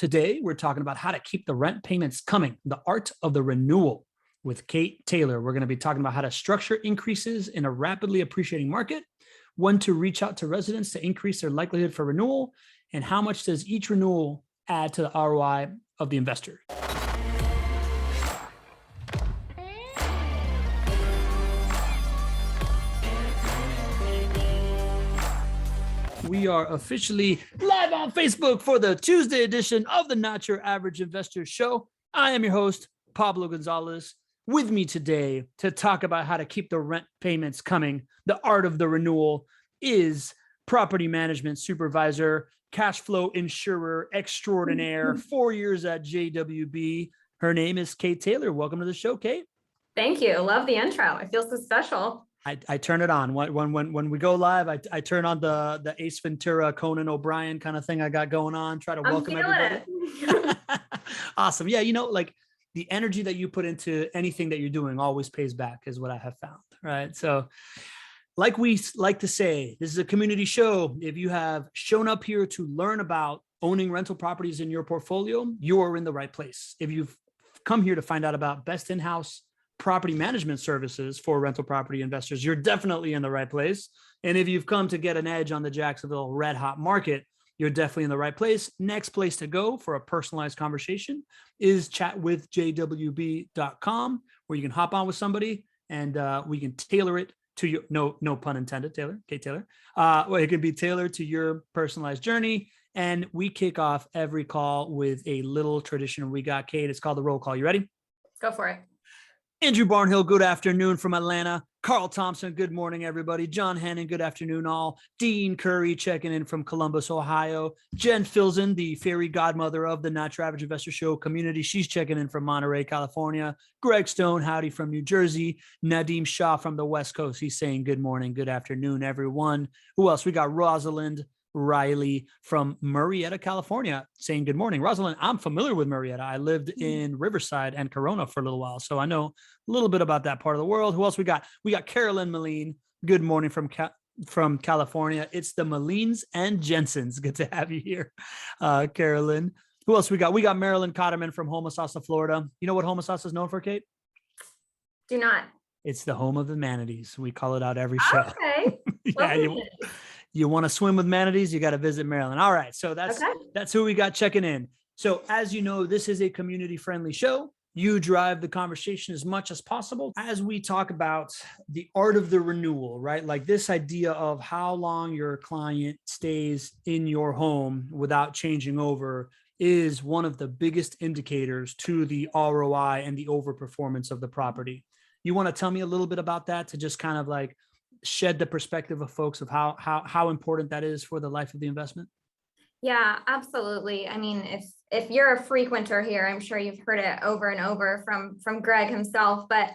Today, we're talking about how to keep the rent payments coming, the art of the renewal with Kate Taylor. We're going to be talking about how to structure increases in a rapidly appreciating market, when to reach out to residents to increase their likelihood for renewal, and how much does each renewal add to the ROI of the investor. We are officially live on Facebook for the Tuesday edition of the Not Your Average Investor Show. I am your host, Pablo Gonzalez. With me today to talk about how to keep the rent payments coming, the art of the renewal, is property management supervisor, cash flow insurer extraordinaire, 4 years at JWB. Her name is Kate Taylor. Welcome to the show, Kate. Thank you. Love the intro. I feel so special. I turn it on when we go live. I turn on the Ace Ventura, Conan O'Brien kind of thing I got going on. Try to welcome everybody. Awesome. Yeah, like the energy that you put into anything that you're doing always pays back, is what I have found. Right. So, like we like to say, this is a community show. If you have shown up here to learn about owning rental properties in your portfolio, you are in the right place. If you've come here to find out about best in-house property management services for rental property investors, you're definitely in the right place. And if you've come to get an edge on the Jacksonville red hot market, you're definitely in the right place. Next place to go for a personalized conversation is chatwithjwb.com, where you can hop on with somebody and we can tailor it to your, no pun intended, Taylor, Kate Taylor. Well, it can be tailored to your personalized journey. And we kick off every call with a little tradition we got, Kate. It's called the roll call. You ready? Go for it. Andrew Barnhill, good afternoon from Atlanta. Carl Thompson, good morning, everybody. John Hannon, good afternoon, all. Dean Curry checking in from Columbus, Ohio. Jen Filzen, the fairy godmother of the Not Your Average Investor Show community. She's checking in from Monterey, California. Greg Stone, howdy from New Jersey. Nadeem Shah from the West Coast. He's saying good morning, good afternoon, everyone. Who else? We got Rosalind Riley from Murrieta, California, saying good morning. Rosalind, I'm familiar with Murrieta. I lived in Riverside and Corona for a little while, so I know a little bit about that part of the world. Who else we got? We got Carolyn Moline. Good morning from California. It's the Molines and Jensens. Good to have you here, Carolyn. Who else we got? We got Marilyn Cotterman from Homosassa, Florida. You know what Homosassa is known for, Kate? Do not. It's the home of the manatees. We call it out every show. Okay. Yeah, you want to swim with manatees, you got to visit Maryland. All right. So that's who we got checking in. So as you know, this is a community friendly show. You drive the conversation as much as possible as we talk about the art of the renewal, right? Like this idea of how long your client stays in your home without changing over is one of the biggest indicators to the ROI and the overperformance of the property. You want to tell me a little bit about that, to just kind of like shed the perspective of folks of how important that is for the life of the investment? Yeah, absolutely. I mean, if you're a frequenter here, I'm sure you've heard it over and over from Greg himself, but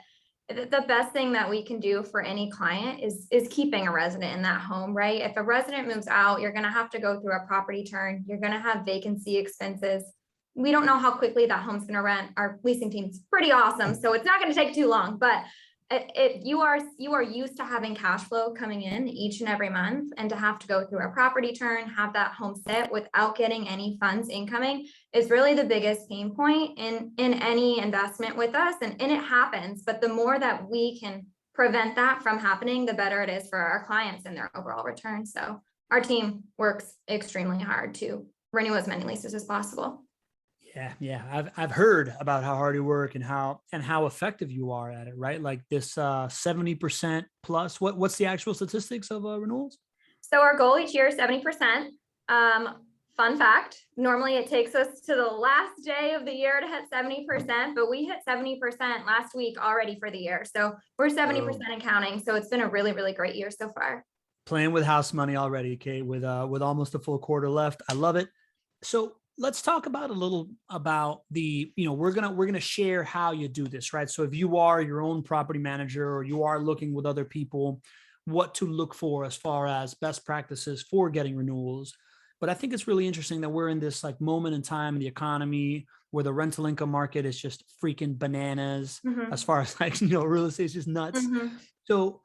the best thing that we can do for any client is keeping a resident in that home, right? If a resident moves out, you're going to have to go through a property turn. You're going to have vacancy expenses. We don't know how quickly that home's going to rent. Our leasing team's pretty awesome, so it's not going to take too long, but you are used to having cash flow coming in each and every month, and to have to go through a property turn, have that home sit without getting any funds incoming is really the biggest pain point in any investment with us. And it happens, but the more that we can prevent that from happening, the better it is for our clients and their overall return. So our team works extremely hard to renew as many leases as possible. Yeah. I've heard about how hard you work and how effective you are at it, right? Like this 70% plus. What's the actual statistics of renewals? So our goal each year is 70%. Fun fact, normally it takes us to the last day of the year to hit 70%, but we hit 70% last week already for the year. So we're 70% and counting. So it's been a really, really great year so far. Playing with house money already, Kate, with almost a full quarter left. I love it. So let's talk about a little about the, we're going to share how you do this, right? So if you are your own property manager or you are looking with other people, what to look for as far as best practices for getting renewals. But I think it's really interesting that we're in this like moment in time in the economy where the rental income market is just freaking bananas as far as like, real estate is just nuts. So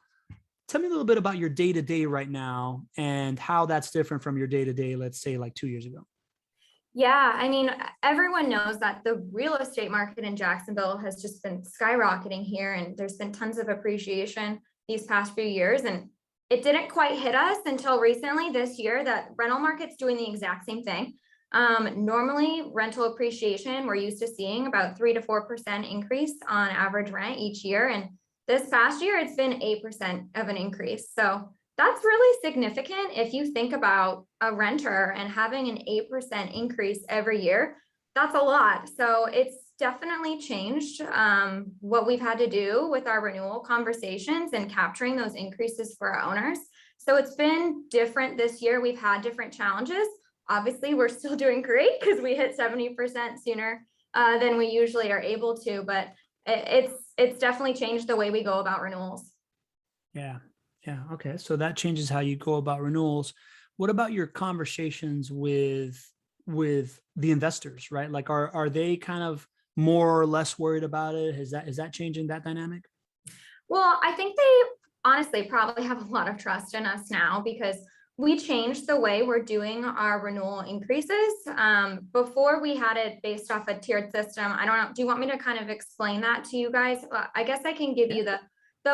tell me a little bit about your day-to-day right now and how that's different from your day-to-day, let's say like 2 years ago. Yeah, I mean, everyone knows that the real estate market in Jacksonville has just been skyrocketing here, and there's been tons of appreciation these past few years. And it didn't quite hit us until recently this year that rental market's doing the exact same thing. Normally, rental appreciation, we're used to seeing about 3 to 4% increase on average rent each year. And this past year, it's been 8% of an increase. So that's really significant if you think about a renter and having an 8% increase every year. That's a lot. So it's definitely changed what we've had to do with our renewal conversations and capturing those increases for our owners. So it's been different this year. We've had different challenges. Obviously, we're still doing great because we hit 70% sooner than we usually are able to, but it's definitely changed the way we go about renewals. Yeah. Yeah. Okay. So that changes how you go about renewals. What about your conversations with the investors, right? Like are they kind of more or less worried about it? Is that changing that dynamic? Well, I think they honestly probably have a lot of trust in us now because we changed the way we're doing our renewal increases. Before we had it based off a tiered system. I don't know. Do you want me to kind of explain that to you guys? I guess I can give you the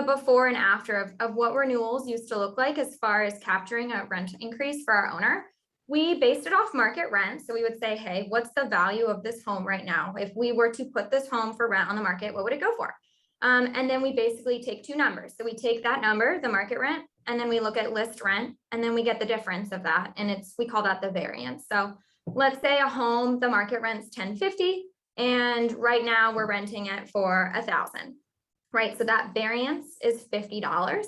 before and after of what renewals used to look like as far as capturing a rent increase for our owner. We based it off market rent. So we would say, hey, what's the value of this home right now? If we were to put this home for rent on the market, what would it go for? And then we basically take two numbers. So we take that number, the market rent, and then we look at list rent, and then we get the difference of that. And we call that the variance. So let's say a home, the market rent's $1,050, and right now we're renting it for $1,000, right? So that variance is $50.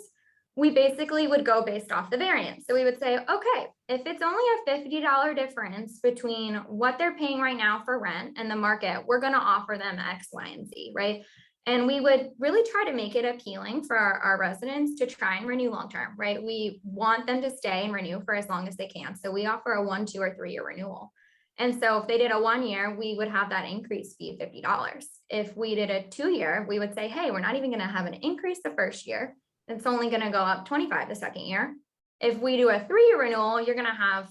We basically would go based off the variance. So we would say, okay, if it's only a $50 difference between what they're paying right now for rent and the market, we're going to offer them X, Y, and Z, right? And we would really try to make it appealing for our residents to try and renew long-term, right? We want them to stay and renew for as long as they can. So we offer a 1, 2, or 3-year renewal. And so if they did a 1 year, we would have that increase fee $50. If we did a 2-year, we would say, hey, we're not even going to have an increase the first year. It's only going to go up 25 the second year. If we do a 3-year renewal, you're going to have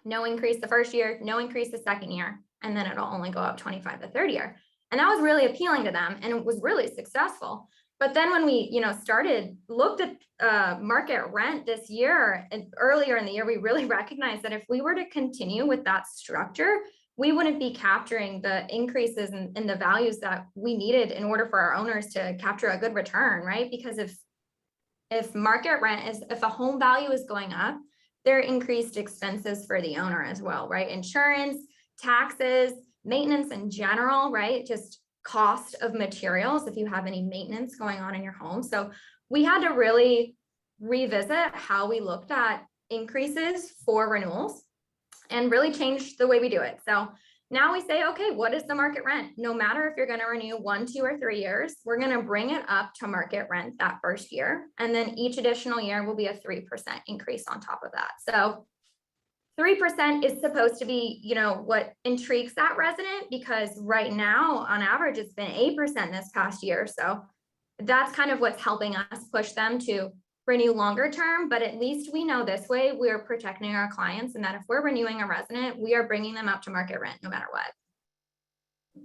no increase the first year, no increase the second year, and then it'll only go up 25 the third year. And that was really appealing to them, and it was really successful. But then when we, looked at market rent this year and earlier in the year, we really recognized that if we were to continue with that structure, we wouldn't be capturing the increases in the values that we needed in order for our owners to capture a good return, right? Because if market rent if a home value is going up, there are increased expenses for the owner as well, right? Insurance, taxes, maintenance in general, right? Just cost of materials if you have any maintenance going on in your home. So we had to really revisit how we looked at increases for renewals and really change the way we do it. So now we say, okay, what is the market rent? No matter if you're going to renew 1, 2, or 3 years, we're going to bring it up to market rent that first year. And then each additional year will be a 3% increase on top of that. So 3% is supposed to be, what intrigues that resident, because right now on average, it's been 8% this past year. So that's kind of what's helping us push them to renew longer term, but at least we know this way we're protecting our clients, and that if we're renewing a resident, we are bringing them up to market rent no matter what.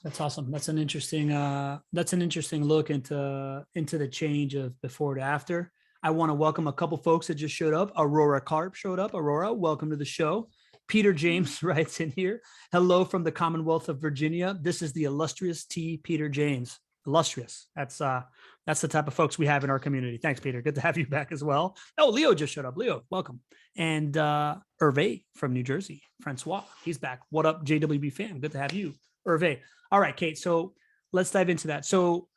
That's awesome. That's an interesting look into the change of before to after. I want to welcome a couple folks that just showed up. Aurora Carp showed up. Aurora, welcome to the show. Peter James writes in here, hello from the Commonwealth of Virginia. This is the illustrious T. Peter James. Illustrious. That's the type of folks we have in our community. Thanks, Peter. Good to have you back as well. Oh, Leo just showed up. Leo, welcome. And Hervé from New Jersey, Francois, he's back. What up, JWB fam? Good to have you, Hervé. All right, Kate. So let's dive into that. So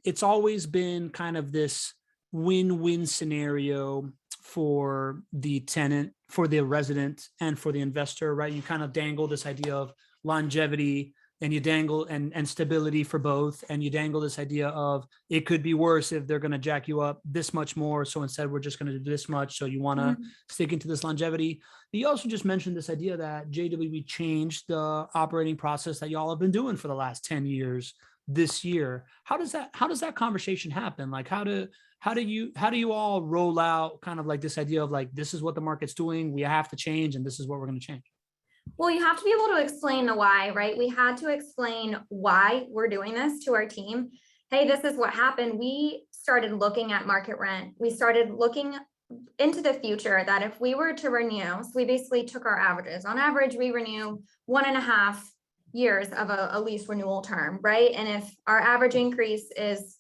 it's always been kind of this win-win scenario for the tenant, for the resident, and for the investor, right? You kind of dangle this idea of longevity, and you dangle and stability for both. And you dangle this idea of it could be worse if they're going to jack you up this much more. So instead, we're just going to do this much. So you want to stick into this longevity. You also just mentioned this idea that JWB changed the operating process that y'all have been doing for the last 10 years this year. How does that conversation happen? Like, how do you all roll out kind of like this idea of like, this is what the market's doing, we have to change, and this is what we're going to change? Well, you have to be able to explain the why, right? We had to explain why we're doing this to our team. Hey, this is what happened. We started looking at market rent. We started looking into the future that if we were to renew, so we basically took our averages. On average, we renew 1.5 years of a lease renewal term, right? And if our average increase is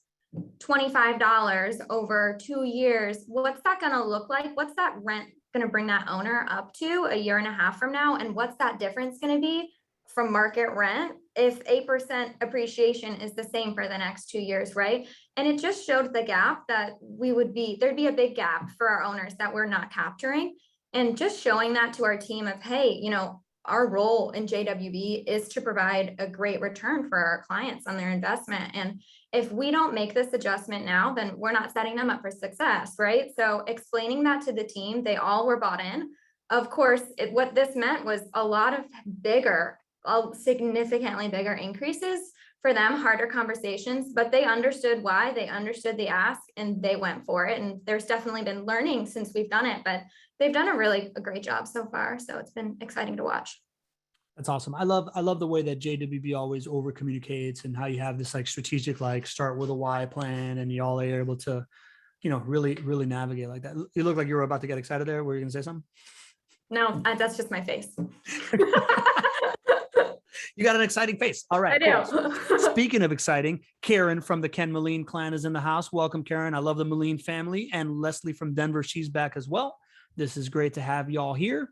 $25 over 2 years, what's that going to look like? What's that rent going to bring that owner up to a year and a half from now? And what's that difference going to be from market rent if 8% appreciation is the same for the next 2 years, right? And it just showed the gap that there'd be a big gap for our owners that we're not capturing. And just showing that to our team of, hey, our role in JWB is to provide a great return for our clients on their investment. And if we don't make this adjustment now, then we're not setting them up for success, right? So explaining that to the team, they all were bought in. Of course, what this meant was a lot of significantly bigger increases for them, harder conversations, but they understood why, they understood the ask, and they went for it. And there's definitely been learning since we've done it, but they've done a great job so far. So it's been exciting to watch. That's awesome. I love the way that JWB always over communicates, and how you have this like strategic, like start with a why plan, and you all are able to, really navigate like that. You look like you were about to get excited there. Were you going to say something? No, that's just my face. You got an exciting face. All right. I Cool. do. Speaking of exciting, Karen from the Ken Moline clan is in the house. Welcome, Karen. I love the Moline family. And Leslie from Denver, she's back as well. This is great to have y'all here.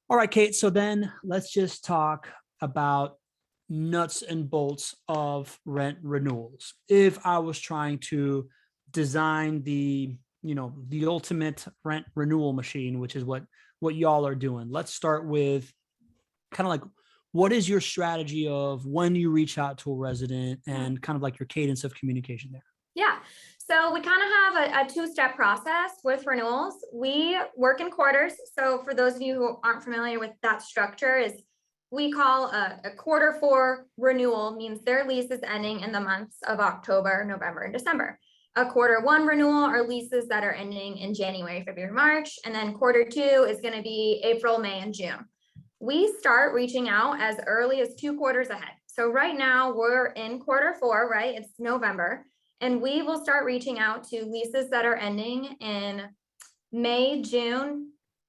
All right, Kate. So then let's just talk about nuts and bolts of rent renewals. If I was trying to design the ultimate rent renewal machine, which is what y'all are doing, let's start with kind of like, what is your strategy of when you reach out to a resident, and kind of like your cadence of communication there? Yeah. So we kind of have a two-step process with renewals. We work in quarters. So for those of you who aren't familiar with that structure, is we call a quarter four renewal means their lease is ending in the months of October, November, and December. A quarter one renewal are leases that are ending in January, February, March. And then quarter two is going to be April, May, and June. We start reaching out as early as 2 quarters ahead. So right now we're in quarter four, right? It's November. And we will start reaching out to leases that are ending in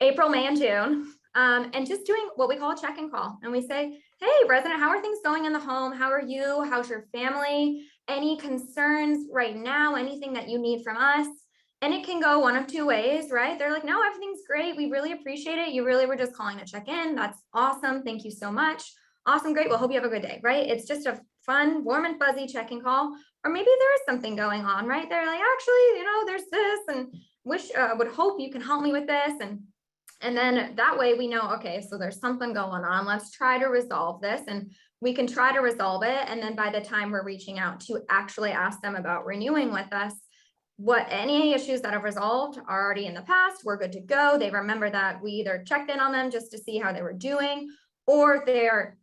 April, May, and June. And just doing what we call a check-in call. And we say, hey, resident, how are things going in the home? How are you? How's your family? Any concerns right now? Anything that you need from us? And it can go one of two ways, right? They're like, no, everything's great. We really appreciate it. You really were just calling to check in. That's awesome. Thank you so much. Awesome. Great. Well, hope you have a good day, right? It's just a fun, warm and fuzzy check-in call. Or maybe there is something going on, right? They're like, actually, there's this, and would hope you can help me with this. And then that way we know, okay, so there's something going on. Let's try to resolve this, and we can try to resolve it. And then by the time we're reaching out to actually ask them about renewing with us, any issues that have resolved are already in the past, we're good to go. They remember that we either checked in on them just to see how they were doing, or they're,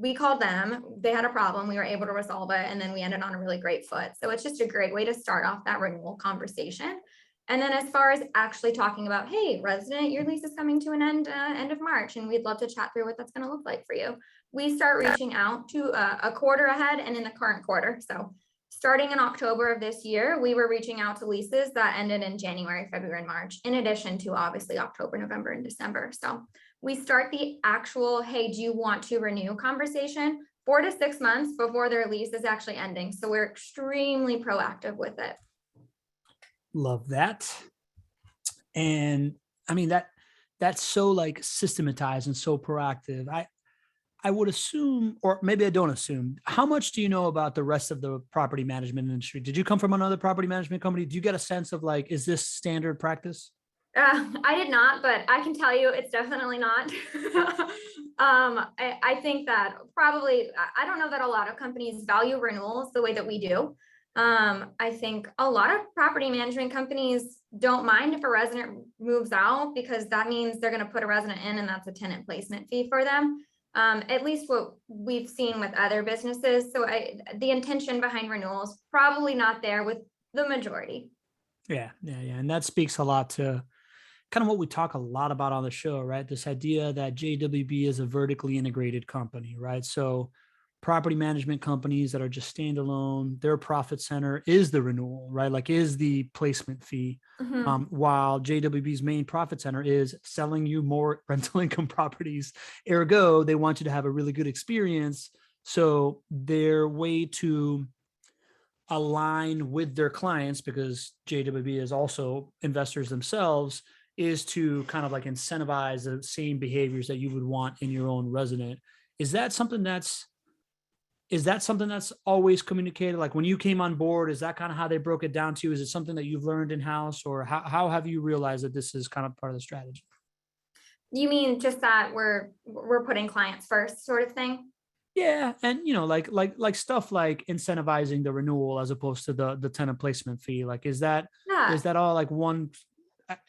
we called them, they had a problem, we were able to resolve it, and then we ended on a really great foot. So it's just a great way to start off that renewal conversation. And then as far as actually talking about, hey, resident, your lease is coming to an end of March, and we'd love to chat through what that's going to look like for you. We start reaching out to a quarter ahead and in the current quarter. So starting in October of this year, we were reaching out to leases that ended in January, February, and March, in addition to obviously October, November, and December. So we start the actual, hey, do you want to renew conversation 4 to 6 months before their lease is actually ending. So we're extremely proactive with it. Love that. And I mean, that's so like systematized and so proactive. I would assume, or maybe I don't assume, how much do you know about the rest of the property management industry? Did you come from another property management company? Do you get a sense of like, is this standard practice? I did not, but I can tell you it's definitely not. I think that probably, I don't know that a lot of companies value renewals the way that we do. I think a lot of property management companies don't mind if a resident moves out, because that means they're going to put a resident in, and that's a tenant placement fee for them. At least what we've seen with other businesses. So the intention behind renewals, probably not there with the majority. Yeah. And that speaks a lot to, kind of what we talk a lot about on the show, right? This idea that JWB is a vertically integrated company, right? So property management companies that are just standalone, their profit center is the renewal, right? Like is the placement fee. While JWB's main profit center is selling you more rental income properties. Ergo, they want you to have a really good experience. So their way to align with their clients, because JWB is also investors themselves, is to kind of like incentivize the same behaviors that you would want in your own resident. Is that something that's always communicated? Like when you came on board, is that kind of how they broke it down to you? Is it something that you've learned in-house, or how have you realized that this is kind of part of the strategy? You mean just that we're putting clients first sort of thing? Yeah. And like stuff like incentivizing the renewal as opposed to the tenant placement fee. Like, is that Yeah. all like one?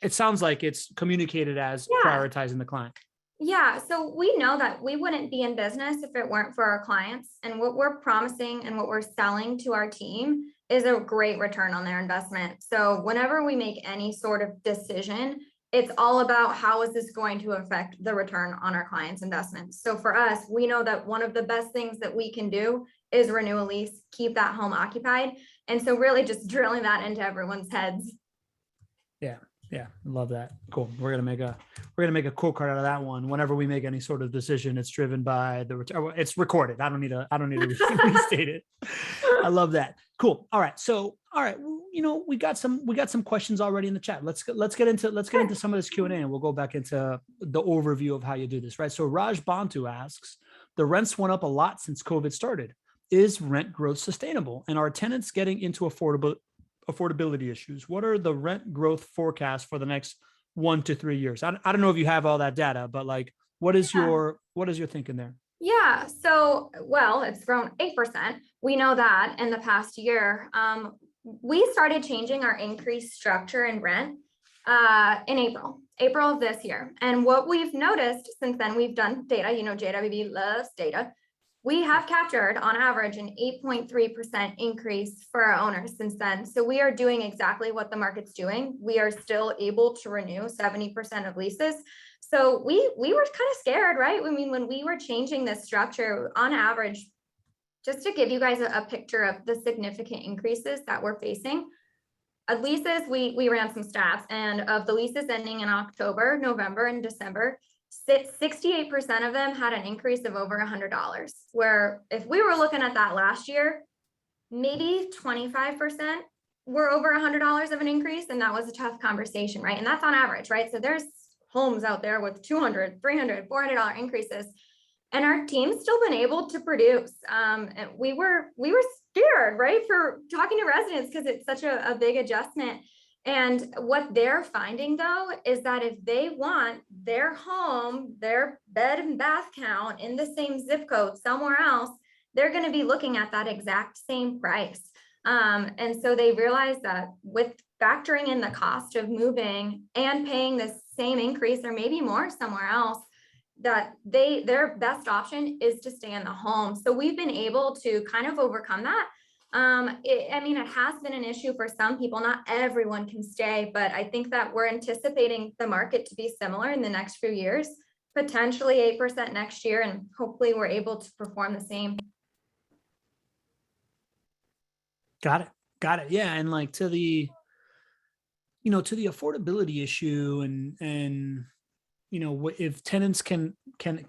It sounds like it's communicated as Yeah. prioritizing the client. Yeah, so we know that we wouldn't be in business if it weren't for our clients. And what we're promising and what we're selling to our team is a great return on their investment. So whenever we make any sort of decision, it's all about how is this going to affect the return on our clients' investments. So for us, we know that one of the best things that we can do is renew a lease, keep that home occupied. And so really just drilling that into everyone's heads. Yeah. Yeah. Love that. Cool. We're going to make a quote card out of that one. Whenever we make any sort of decision, it's driven by the return. It's recorded. I don't need to restate it. I love that. Cool. All right. So, all right. We got some questions already in the chat. Let's get into some of this Q&A, and we'll go back into the overview of how you do this. Right. So Raj Bantu asks, the rents went up a lot since COVID started. Is rent growth sustainable? And are tenants getting into affordability issues? What are the rent growth forecasts for the next 1 to 3 years? I don't know if you have all that data, but like, what is your thinking there? Yeah, so, well, it's grown 8%. We know that in the past year. We started changing our increase structure in rent in April of this year. And what we've noticed since then, we've done data, JWB loves data. We have captured on average an 8.3% increase for our owners since then. So we are doing exactly what the market's doing. We are still able to renew 70% of leases. So we were kind of scared, right? I mean, when we were changing this structure on average, just to give you guys a picture of the significant increases that we're facing. At leases, we ran some stats, and of the leases ending in October, November, and December, 68% of them had an increase of over $100, where if we were looking at that last year, maybe 25% were over $100 of an increase. And that was a tough conversation, right? And that's on average, right? So there's homes out there with $200, $300, $400 increases. And our team's still been able to produce. And we were scared, right? For talking to residents, because it's such a big adjustment. And what they're finding though, is that if they want their home, their bed and bath count in the same zip code somewhere else, they're going to be looking at that exact same price. And so they realize that with factoring in the cost of moving and paying the same increase or maybe more somewhere else, that their best option is to stay in the home. So we've been able to kind of overcome that. It has been an issue for some people. Not everyone can stay, but I think that we're anticipating the market to be similar in the next few years, potentially 8% next year, and hopefully we're able to perform the same. Got it. Yeah. And like to the affordability issue and if tenants can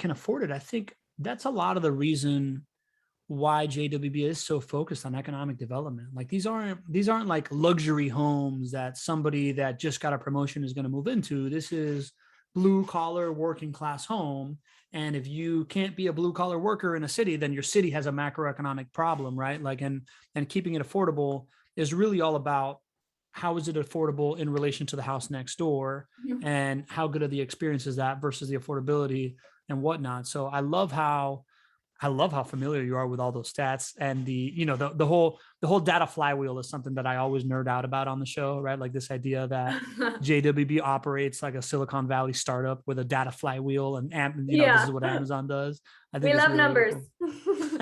afford it, I think that's a lot of the reason why JWB is so focused on economic development. Like these aren't like luxury homes that somebody that just got a promotion is going to move into. This is blue collar working class home. And if you can't be a blue collar worker in a city, then your city has a macroeconomic problem, right? Like, and keeping it affordable is really all about how is it affordable in relation to the house next door, and how good are the experiences that versus the affordability and whatnot. So I love how familiar you are with all those stats, and the whole data flywheel is something that I always nerd out about on the show, right? Like this idea that JWB operates like a Silicon Valley startup with a data flywheel, and this is what Amazon does. I think we love numbers. Really cool.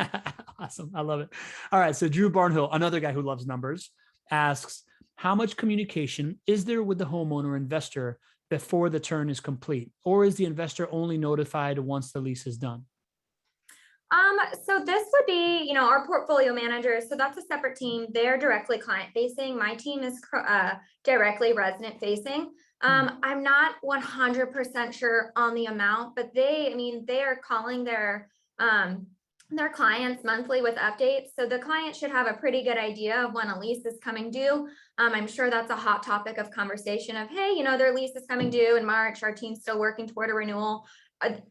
Awesome. I love it. All right. So Drew Barnhill, another guy who loves numbers, asks, how much communication is there with the homeowner investor before the turn is complete, or is the investor only notified once the lease is done? So this would be, our portfolio managers. So that's a separate team. They're directly client facing. My team is directly resident facing. I'm not 100% sure on the amount, but they are calling their clients monthly with updates. So the client should have a pretty good idea of when a lease is coming due. I'm sure that's a hot topic of conversation of, hey, their lease is coming due in March. Our team's still working toward a renewal.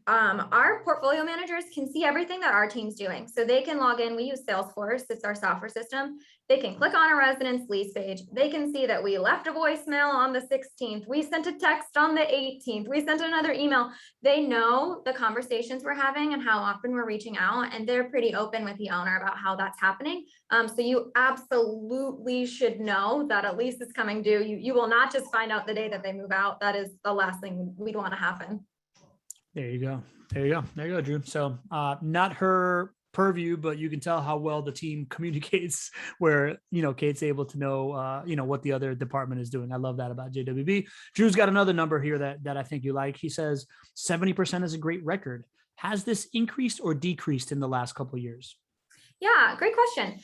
Our portfolio managers can see everything that our team's doing. So they can log in. We use Salesforce. It's our software system. They can click on a residence lease page. They can see that we left a voicemail on the 16th. We sent a text on the 18th. We sent another email. They know the conversations we're having and how often we're reaching out, and they're pretty open with the owner about how that's happening. So you absolutely should know that a lease is coming due. You will not just find out the day that they move out. That is the last thing we'd want to happen. There you go. There you go, Drew. So not her purview, but you can tell how well the team communicates where, Kate's able to know, what the other department is doing. I love that about JWB. Drew's got another number here that I think you like. He says 70% is a great record. Has this increased or decreased in the last couple of years? Yeah, great question.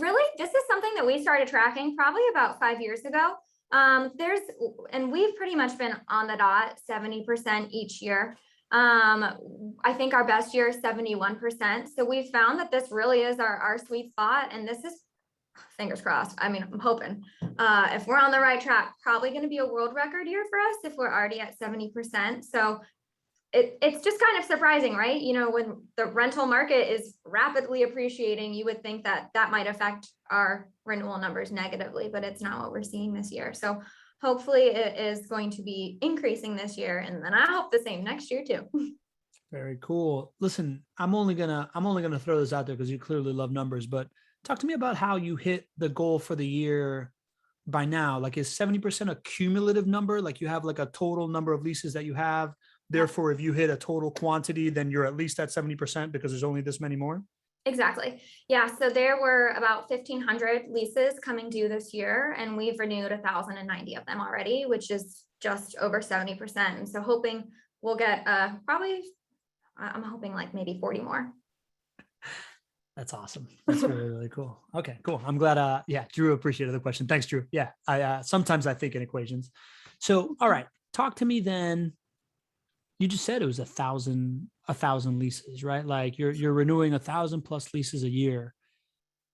Really, this is something that we started tracking probably about 5 years ago. And we've pretty much been on the dot 70% each year. I think our best year is 71%. So we found that this really is our sweet spot. And this is, fingers crossed, I'm hoping, if we're on the right track, probably going to be a world record year for us if we're already at 70%. So it's just kind of surprising, right? When the rental market is rapidly appreciating, you would think that might affect our renewal numbers negatively, but it's not what we're seeing this year. So hopefully it is going to be increasing this year. And then I hope the same next year too. Very cool. Listen, I'm only gonna throw this out there because you clearly love numbers, but talk to me about how you hit the goal for the year by now. Like, is 70% a cumulative number? Like, you have like a total number of leases that you have. Therefore, if you hit a total quantity, then you're at least at 70% because there's only this many more. Exactly. Yeah. So there were about 1,500 leases coming due this year, and we've renewed 1,090 of them already, which is just over 70%. And so hoping we'll get I'm hoping like maybe 40 more. That's awesome. That's really, really cool. Okay, cool. I'm glad. Drew appreciated the question. Thanks, Drew. Yeah. Sometimes I think in equations. So, all right, talk to me then. You just said it was 1,000 leases, right? Like you're renewing 1,000 plus leases a year.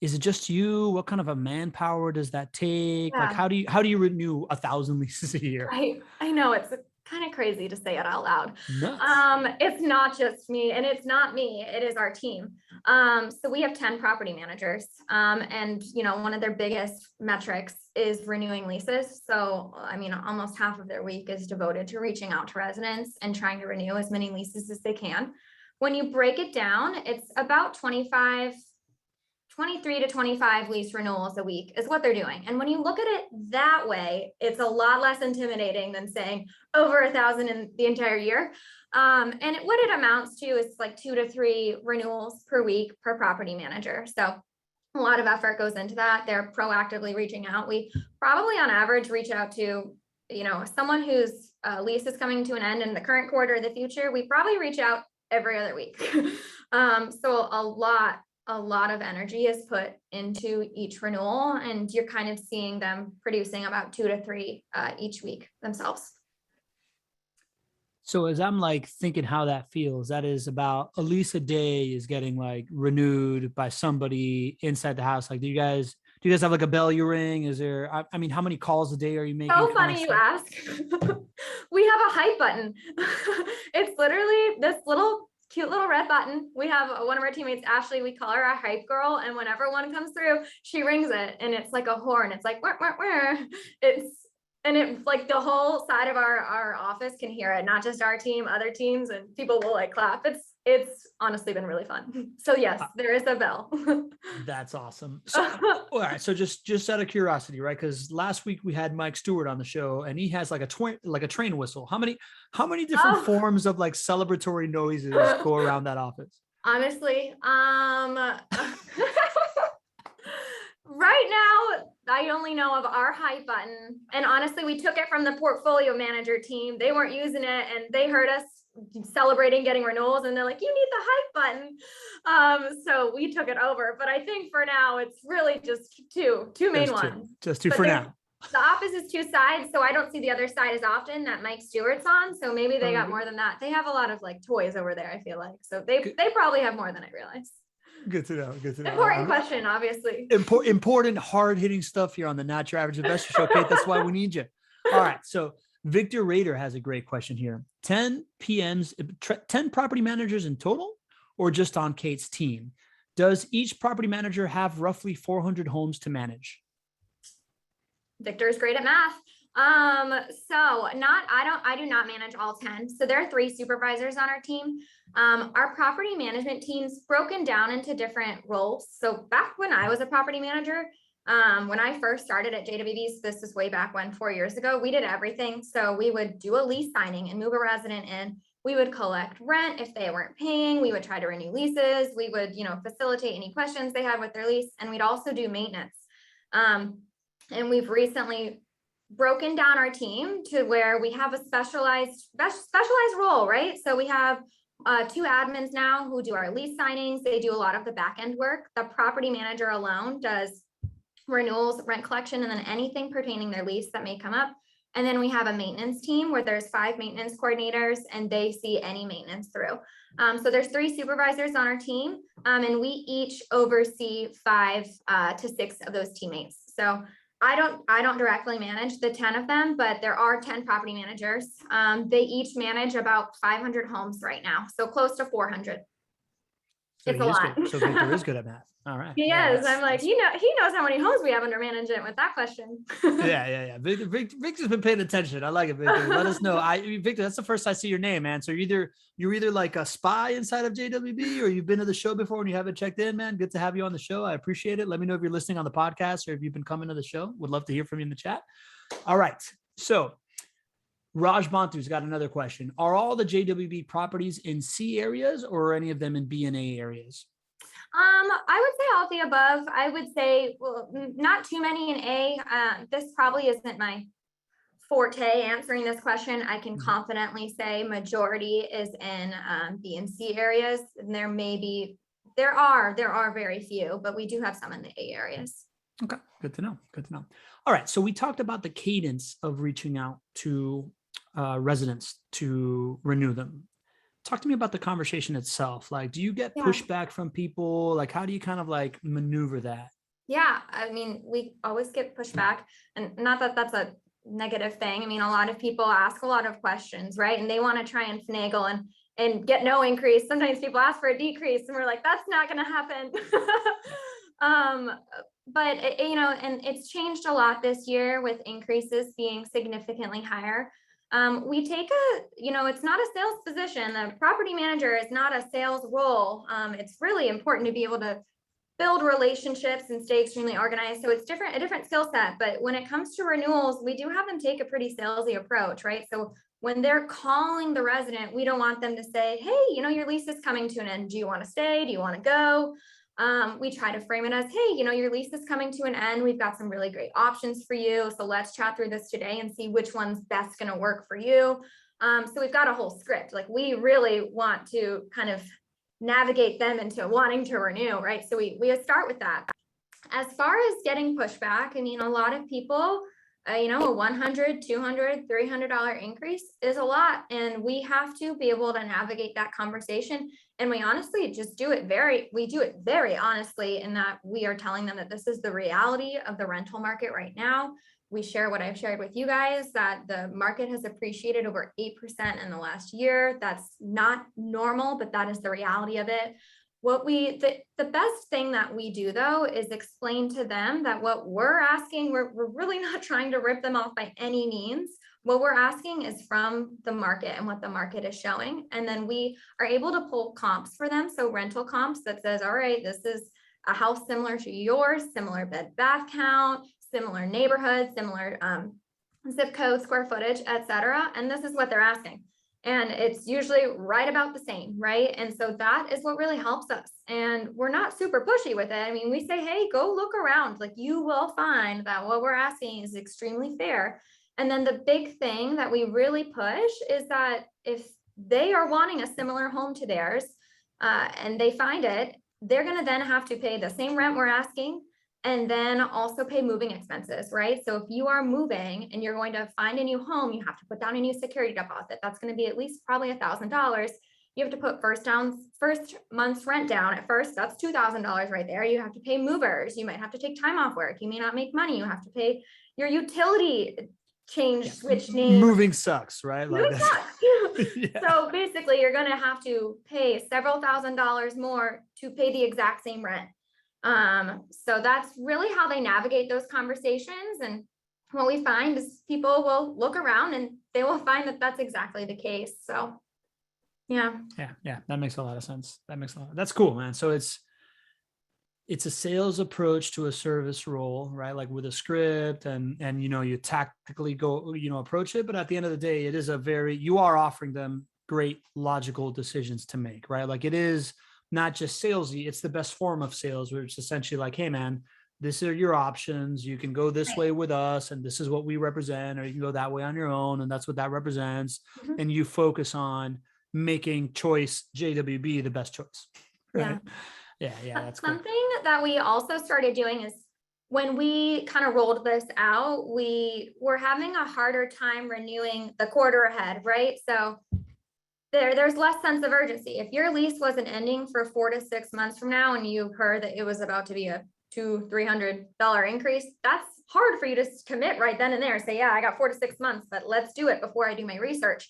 Is it just you? What kind of a manpower does that take? Yeah. Like, how do you renew 1,000 leases a year? I know it's kind of crazy to say it out loud. Nuts. It's not just me, and it's not me. It is our team. So we have 10 property managers, and one of their biggest metrics is renewing leases. So almost half of their week is devoted to reaching out to residents and trying to renew as many leases as they can. When you break it down, it's about 23 to 25 lease renewals a week is what they're doing. And when you look at it that way, it's a lot less intimidating than saying over 1,000 in the entire year. And what it amounts to is like 2 to 3 renewals per week per property manager. So a lot of effort goes into that. They're proactively reaching out. We probably on average reach out to, someone whose lease is coming to an end in the current quarter or the future. We probably reach out every other week. So a lot of energy is put into each renewal, and you're kind of seeing them producing about 2 to 3 each week themselves. So as I'm like thinking how that feels, that is about a lease a day is getting like renewed by somebody inside the house. Like, do you guys have like a bell you ring? Is there, how many calls a day are you making? So funny you ask. We have a hype button. It's literally this cute little red button. We have one of our teammates, Ashley, we call her a hype girl. And whenever one comes through, she rings it, and it's like a horn. It's like, where. It's like the whole side of our office can hear it, not just our team, other teams, and people will like clap. It's honestly been really fun. So yes, there is a bell. That's awesome. So, all right. So just out of curiosity, right? Because last week we had Mike Stewart on the show, and he has like a train whistle. How many different forms of like celebratory noises go around that office? Honestly, right now I only know of our hype button. And honestly, we took it from the portfolio manager team. They weren't using it and they heard us celebrating getting renewals and they're like, you need the hype button. So we took it over. But I think for now, it's really just two main ones. Just two But for now. The office is two sides, so I don't see the other side as often that Mike Stewart's on. So maybe they got more than that. They have a lot of like toys over there, I feel like. So they probably have more than I realized. Good to know. Good to know. Important question, obviously. Important, hard-hitting stuff here on the Not Your Average Investor Show, Kate. That's why we need you. All right. So Victor Rader has a great question here. 10 PMs, 10 property managers in total, or just on Kate's team? Does each property manager have roughly 400 homes to manage? Victor is great at math. I do not manage all 10. So there are 3 supervisors on our team. Our property management team's broken down into different roles. So back when I was a property manager, when I first started at JWB, this is way back when, 4 years ago, we did everything. So we would do a lease signing and move a resident in. We would collect rent if they weren't paying. We would try to renew leases. We would, facilitate any questions they had with their lease. And we'd also do maintenance. And we've recently broken down our team to where we have a specialized role, right? So we have 2 admins now who do our lease signings. They do a lot of the back end work. The property manager alone does renewals, rent collection, and then anything pertaining their lease that may come up. And then we have a maintenance team where there's 5 maintenance coordinators and they see any maintenance through. So there's 3 supervisors on our team, and we each oversee 5 to 6 of those teammates. So I don't directly manage the 10 of them, but there are 10 property managers. They each manage about 500 homes right now, so close to 400. So it's a lot. So Victor is good at math. All right. He is. I'm like, he knows how many homes we have under management with that question. Yeah. Victor's been paying attention. I like it, Victor. Let us know. Victor, that's the first I see your name, man. So you're either like a spy inside of JWB or you've been to the show before and you haven't checked in, man. Good to have you on the show. I appreciate it. Let me know if you're listening on the podcast or if you've been coming to the show. Would love to hear from you in the chat. All right. So Raj Bantu's got another question. Are all the JWB properties in C areas or are any of them in B and A areas? I would say all of the above. I would say, well, not too many in A. This probably isn't my forte answering this question. I can confidently say majority is in B and C areas. And there are very few, but we do have some in the A areas. Okay, good to know. All right, so we talked about the cadence of reaching out to residents to renew them. Talk to me about the conversation itself. Like, do you get pushback from people? Like, how do you kind of like maneuver that? Yeah, I mean, we always get pushback, and not that that's a negative thing. I mean, a lot of people ask a lot of questions, right? And they want to try and finagle and get no increase. Sometimes people ask for a decrease and we're like, that's not going to happen. But and it's changed a lot this year with increases being significantly higher. We take it's not a sales position. The property manager is not a sales role. It's really important to be able to build relationships and stay extremely organized. So it's a different skill set. But when it comes to renewals, we do have them take a pretty salesy approach, right? So when they're calling the resident, we don't want them to say, hey, your lease is coming to an end. Do you want to stay? Do you want to go? We try to frame it as, hey, your lease is coming to an end. We've got some really great options for you. So let's chat through this today and see which one's best going to work for you. So we've got a whole script. Like, we really want to kind of navigate them into wanting to renew, right? So we start with that. As far as getting pushback, I mean, a lot of people, a $100, $200, $300 increase is a lot. And we have to be able to navigate that conversation. And we honestly just do it very honestly, in that we are telling them that this is the reality of the rental market right now. We share what I've shared with you guys, that the market has appreciated over 8% in the last year. That's not normal, but that is the reality of it. The best thing that we do, though, is explain to them that what we're asking, we're really not trying to rip them off by any means. What we're asking is from the market and what the market is showing. And then we are able to pull comps for them. So rental comps that says, all right, this is a house similar to yours, similar bed bath count, similar neighborhood, similar zip code, square footage, etc. And this is what they're asking. And it's usually right about the same, right? And so that is what really helps us. And we're not super pushy with it. I mean, we say, hey, go look around. Like, you will find that what we're asking is extremely fair. And then the big thing that we really push is that if they are wanting a similar home to theirs, and they find it, they're going to then have to pay the same rent we're asking, and then also pay moving expenses, right? So if you are moving and you're going to find a new home, you have to put down a new security deposit. That's going to be at least probably $1,000. You have to put first month's rent down at first. That's $2,000 right there. You have to pay movers. You might have to take time off work. You may not make money. You have to pay your utility change, switch name. Moving sucks, right? Like Moving sucks. Yeah. So basically, you're going to have to pay several $1,000s more to pay the exact same rent. So that's really how they navigate those conversations. And what we find is people will look around and they will find that that's exactly the case. So yeah. That makes a lot of sense. That's cool, man. So it's a sales approach to a service role, right? Like with a script and you tactically go, approach it. But at the end of the day, it is you are offering them great logical decisions to make, right? Like, it is not just salesy, it's the best form of sales, where it's essentially like, hey man, these are your options. You can go this way with us, and this is what we represent, or you can go that way on your own, and that's what that represents. Mhm. And you focus on making choice JWB the best choice. Right. Yeah. That's cool. Something that we also started doing is, when we kind of rolled this out, we were having a harder time renewing the quarter ahead, right? So there's less sense of urgency. If your lease wasn't ending for 4 to 6 months from now, and you heard that it was about to be a $200-300 increase, that's hard for you to commit right then and there. Say, yeah, I got 4 to 6 months, but let's do it before I do my research.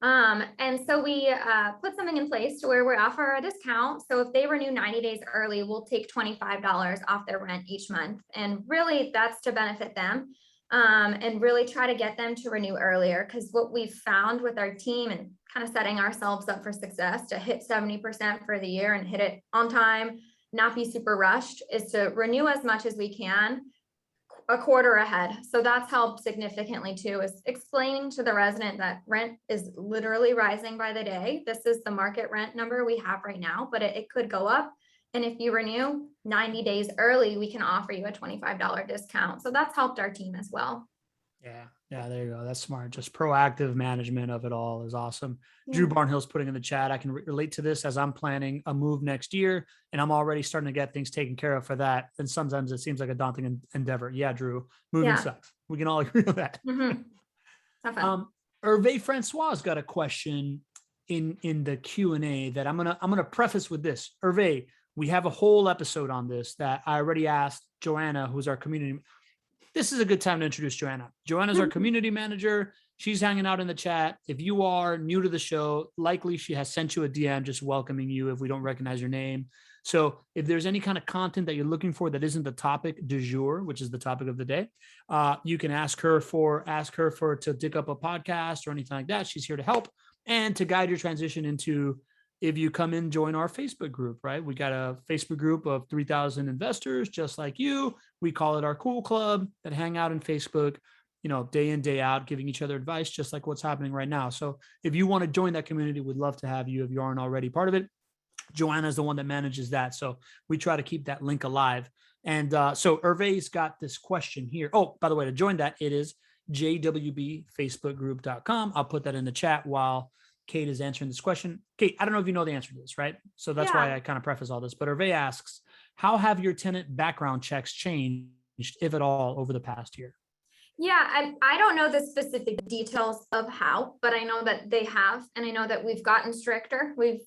And so we put something in place to where we offer a discount. So if they renew 90 days early, we'll take $25 off their rent each month. And really, that's to benefit them, and really try to get them to renew earlier. Because what we've found with our team, and kind of setting ourselves up for success to hit 70% for the year and hit it on time, not be super rushed, is to renew as much as we can a quarter ahead. So that's helped significantly too, is explaining to the resident that rent is literally rising by the day. This is the market rent number we have right now, but it could go up. And if you renew 90 days early, we can offer you a $25 discount. So that's helped our team as well. Yeah, there you go. That's smart. Just proactive management of it all is awesome. Yeah. Drew Barnhill's putting in the chat, I can relate to this, as I'm planning a move next year, and I'm already starting to get things taken care of for that. And sometimes it seems like a daunting endeavor. Yeah, Drew, moving sucks. We can all agree on that. Mm-hmm. Hervé Francois got a question in the Q&A that I'm gonna preface with this. Hervé, we have a whole episode on this that I already asked Joanna, who's our community. This is a good time to introduce Joanna. Joanna's our community manager. She's hanging out in the chat. If you are new to the show, likely she has sent you a DM just welcoming you if we don't recognize your name. So if there's any kind of content that you're looking for that isn't the topic du jour, which is the topic of the day, you can ask her to dig up a podcast or anything like that. She's here to help and to guide your transition into, if you come in, join our Facebook group, right? We got a Facebook group of 3,000 investors just like you. We call it our cool club, that hang out in Facebook, day in, day out, giving each other advice, just like what's happening right now. So if you want to join that community, we'd love to have you if you aren't already part of it. Joanna's the one that manages that. So we try to keep that link alive. And so Hervé's got this question here. Oh, by the way, to join that, it is jwbfacebookgroup.com. I'll put that in the chat while Kate is answering this question. Kate, I don't know if you know the answer to this, right? So that's why I kind of preface all this. But Hervé asks, how have your tenant background checks changed, if at all, over the past year? Yeah, I don't know the specific details of how, but I know that they have, and I know that we've gotten stricter. We've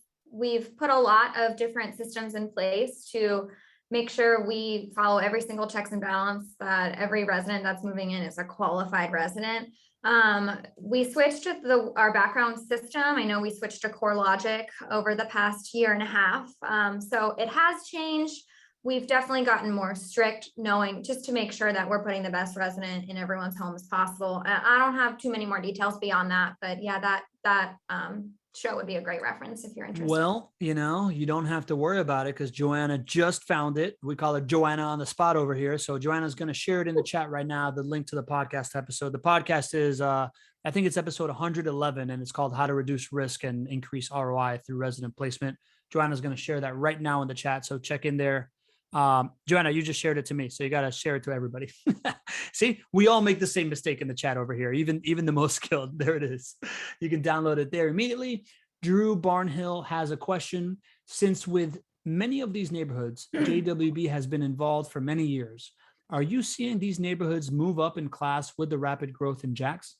put a lot of different systems in place to make sure we follow every single checks and balance, that every resident that's moving in is a qualified resident. We switched to our background system. I know we switched to CoreLogic over the past year and a half. So it has changed. We've definitely gotten more strict, knowing just to make sure that we're putting the best resident in everyone's home as possible. I don't have too many more details beyond that, but yeah, that show would be a great reference if you're interested. Well, you don't have to worry about it because Joanna just found it. We call her Joanna on the spot over here. So Joanna's going to share it in the chat right now, the link to the podcast episode. The podcast is, I think it's episode 111, and it's called How to Reduce Risk and Increase ROI Through Resident Placement. Joanna's going to share that right now in the chat. So check in there. Joanna, you just shared it to me, so you got to share it to everybody. See, we all make the same mistake in the chat over here, even the most skilled. There it is. You can download it there immediately. Drew Barnhill has a question. Since with many of these neighborhoods, JWB has been involved for many years, are you seeing these neighborhoods move up in class with the rapid growth in Jacks?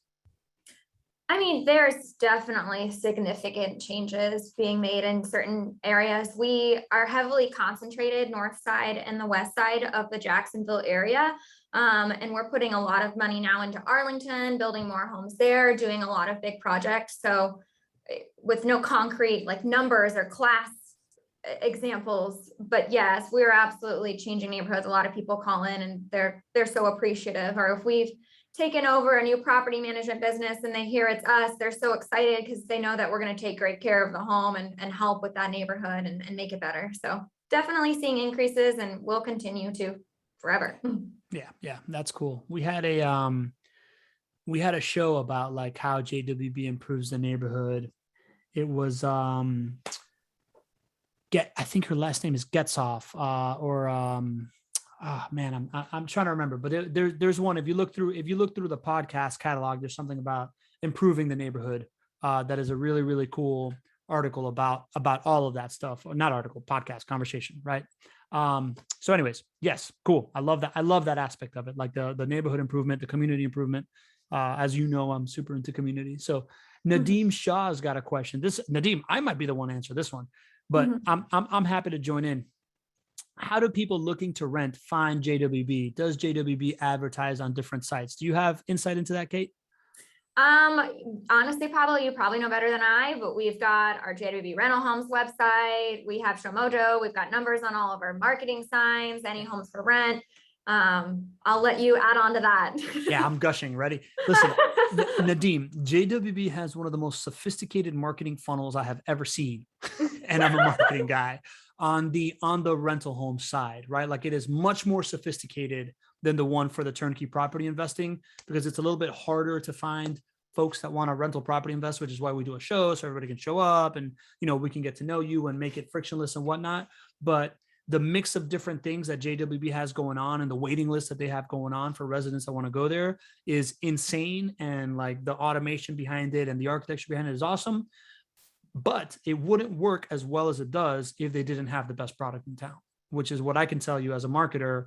I mean, there's definitely significant changes being made in certain areas. We are heavily concentrated north side and the west side of the Jacksonville area. And we're putting a lot of money now into Arlington, building more homes there, doing a lot of big projects. So with no concrete like numbers or class examples, but yes, we're absolutely changing neighborhoods. A lot of people call in and they're so appreciative. Or if we've taken over a new property management business and they hear it's us, they're so excited because they know that we're going to take great care of the home and help with that neighborhood and make it better. So definitely seeing increases, and we'll continue to forever. Yeah, that's cool. We had a show about like how JWB improves the neighborhood. It was I think her last name is Getzoff, I'm trying to remember, but there's one. If you look through the podcast catalog, there's something about improving the neighborhood. That is a really, really cool article about all of that stuff. Or not article, podcast, conversation, right? So anyways, yes, cool. I love that. I love that aspect of it, like the neighborhood improvement, the community improvement. As you know, I'm super into community. So Nadeem Shah's got a question. Nadeem, I might be the one to answer this one, but I'm happy to join in. How do people looking to rent find JWB? Does JWB advertise on different sites? Do you have insight into that, Kate? Honestly, Pablo, you probably know better than I, but we've got our JWB Rental Homes website. We have Showmojo. We've got numbers on all of our marketing signs, any homes for rent. I'll let you add on to that. Yeah, I'm gushing. Ready? Listen, Nadeem, JWB has one of the most sophisticated marketing funnels I have ever seen. And I'm a marketing guy on the rental home side, right? Like it is much more sophisticated than the one for the turnkey property investing, because it's a little bit harder to find folks that want to rental property invest, which is why we do a show so everybody can show up and, we can get to know you and make it frictionless and whatnot. But the mix of different things that JWB has going on and the waiting list that they have going on for residents that want to go there is insane. And like the automation behind it and the architecture behind it is awesome, but it wouldn't work as well as it does if they didn't have the best product in town, which is what I can tell you as a marketer.